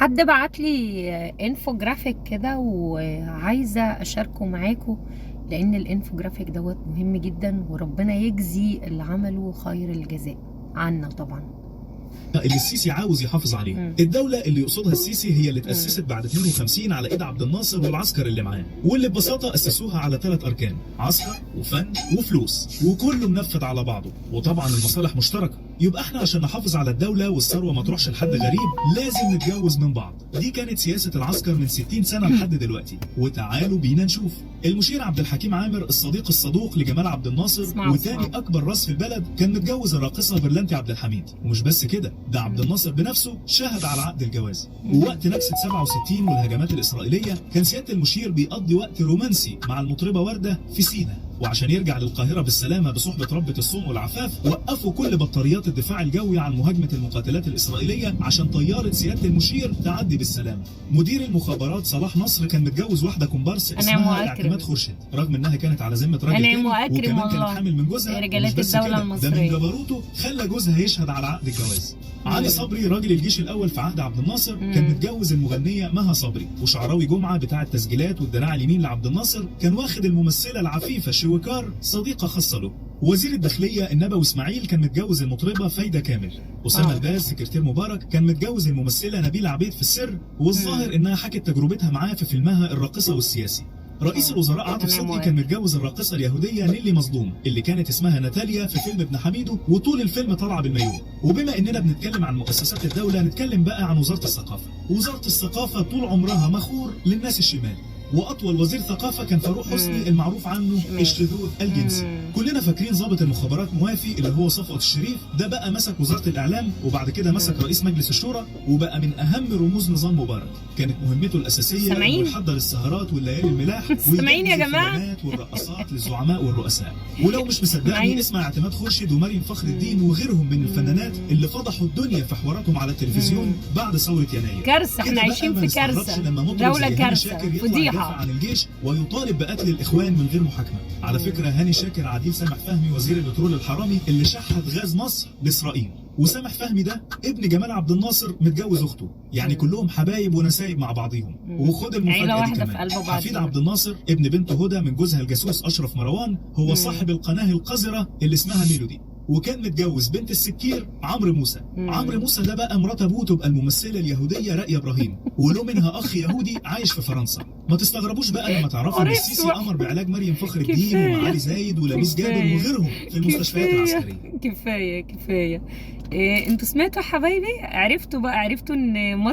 حد بعت لي انفوجرافيك كده وعايزه اشاركه معاكم، لان الانفوجرافيك دوت مهم جدا، وربنا يجزي اللي عمله خير الجزاء عنا طبعا. اللي السيسي عاوز يحافظ عليها. الدولة اللي يقصدها السيسي هي اللي اتأسست بعد 52 على ايد عبد الناصر والعسكر اللي معاه، واللي ببساطة أسسوها على 3 أركان: عسكر وفن وفلوس، وكله منفذ على بعضه، وطبعا المصالح مشتركة. يبقى احنا عشان نحافظ على الدولة والثروة ما تروحش لحد غريب لازم نتجوز من بعض. دي كانت سياسة العسكر من 60 سنة لحد دلوقتي. وتعالوا بينا نشوف. المشير عبد الحكيم عامر الصديق الصدوق لجمال عبد الناصر وتاني أكبر راس في البلد كان متجوز الراقصة برلنتي عبد الحميد. ومش بس كده، ده عبد الناصر بنفسه شهد على عقد الجواز. ووقت نكسة 67 والهجمات الإسرائيلية كان سيادة المشير بيقضي وقت رومانسي مع المطربة وردة في سينا. وعشان يرجع للقاهرة بالسلامة بصحبة ربة الصوم والعفاف، وقفوا كل بطاريات الدفاع الجوي عن مهاجمة المقاتلات الإسرائيلية عشان طيارة سيادة المشير تعدي بالسلامة. مدير المخابرات صلاح نصر كان متجوز واحدة كومبارس اسمها اعتماد خورشيد، رغم انها كانت على ذمة راجل تاني وكمان كانت حامل من جوزها. رجالات الدولة المصرية ده من جبروته خلى جوزها يشهد على عقد الجواز. علي صبري راجل الجيش الاول في عهد عبد الناصر كان متجوز المغنيه مها صبري. وشعراوي جمعه بتاع التسجيلات والدراع اليمين لعبد الناصر كان واخد الممثله العفيفه شويكار صديقه خاصه له. وزير الداخليه النبوي اسماعيل كان متجوز المطربه فايده كامل. اسامه الباز سكرتير مبارك كان متجوز الممثله نبيله عبيد في السر، والظاهر انها حكت تجربتها معاه في فيلمها الراقصه والسياسي. رئيس الوزراء عاطف صدقي كان متجوز الراقصه اليهوديه نيلي مظلوم اللي كانت اسمها ناتاليا في فيلم ابن حميدو، وطول الفيلم طالعه بالمايوه. وبما اننا بنتكلم عن مؤسسات الدوله نتكلم بقى عن وزاره الثقافه. وزاره الثقافه طول عمرها مخور للناس الشمال، واطول وزير ثقافه كان فاروق حسني المعروف عنه الشذوذ الجنسي. كلنا فاكرين ضابط المخابرات موافي اللي هو صفوت الشريف، ده بقى مسك وزاره الاعلام وبعد كده مسك رئيس مجلس الشورى، وبقى من اهم رموز نظام مبارك. كانت مهمته الاساسيه انه يحضر السهرات والليالي الملاح سامعين يا جماعه والرقصات للزعماء والرؤساء. ولو مش مصدقني اسمع اعتماد خورشيد ومريم فخر الدين وغيرهم من الفنانات اللي فضحوا الدنيا في حواراتهم على التلفزيون بعد ثوره يناير. كارثه، احنا عايشين في كارثه، دوله كارثه، فضيحه عن الجيش ويطالب بقتل الاخوان من غير محاكمه. على فكره هاني شاكر عديل سامح فهمي وزير البترول الحرامي اللي شحت غاز مصر لاسرائيل. وسامح فهمي ده ابن جمال عبد الناصر متجوز اخته، يعني كلهم حبايب ونسايب مع بعضيهم. وخد المفاجاه دي كمان، حفيد عبد الناصر ابن بنته هدى من جوزها الجاسوس اشرف مروان هو صاحب القناه القذره اللي اسمها ميلودي. وكان متجوز بنت السكير عمرو موسى. عمرو موسى ده بقى مرات ابوه تبقى الممثله اليهوديه رائيه ابراهيم، وله منها اخ يهودي عايش في فرنسا. ما تستغربوش بقى لما تعرفوا ان السيسي امر بعلاج مريم فخر الدين ومعالي زايد ولميس جابر وغيرهم في المستشفيات العسكريه. كفايه. انتوا سمعتوا يا حبايبي؟ عرفتوا ان مصر